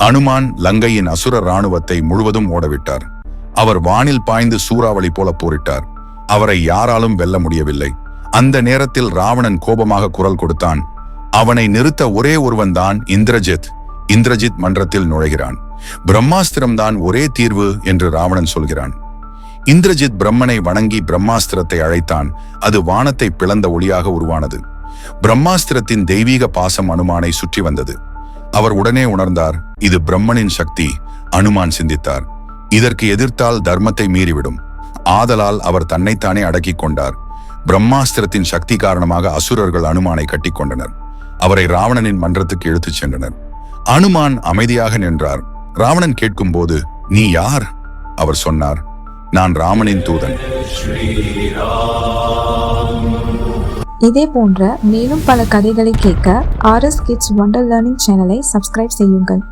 அனுமான் லங்கையின் அசுர இராணுவத்தை முழுவதும் ஓடவிட்டார். அவர் வானில் பாய்ந்து சூறாவளி போல போரிட்டார். அவரை யாராலும் வெல்ல முடியவில்லை. அந்த நேரத்தில் ராவணன் கோபமாக குரல் கொடுத்தான். அவனை நிறுத்த ஒரே ஒருவன் தான் இந்திரஜித். இந்திரஜித் மன்றத்தில் நுழைகிறான். பிரம்மாஸ்திரம்தான் ஒரே தீர்வு என்று ராவணன் சொல்கிறான். இந்திரஜித் பிரம்மனை வணங்கி பிரம்மாஸ்திரத்தை அழைத்தான். அது வானத்தை பிளந்த ஒளியாக உருவானது. பிரம்மாஸ்திரத்தின் தெய்வீக பாசம் அனுமானை சுற்றி வந்தது. அவர் உடனே உணர்ந்தார், இது பிரம்மனின் சக்தி. அனுமான் சிந்தித்தார், இதற்கு எதிர்த்தால் தர்மத்தை மீறிவிடும். ஆதலால் அவர் தன்னைத்தானே அடக்கிக் கொண்டார். பிரம்மாஸ்திரத்தின் சக்தி காரணமாக அசுரர்கள் அனுமானை கட்டிக்கொண்டனர். அவரை ராவணனின் மன்றத்துக்கு இழுத்துச் சென்றனர். அனுமான் அமைதியாக நின்றார். ராவணன் கேட்கும் போது, நீ யார்? அவர் சொன்னார், நான் ராமனின் தூதன். இதே போன்ற மேலும் பல கதைகளை கேட்க RS Kids Wonder Learning சேனலை சப்ஸ்கிரைப் செய்யுங்கள்.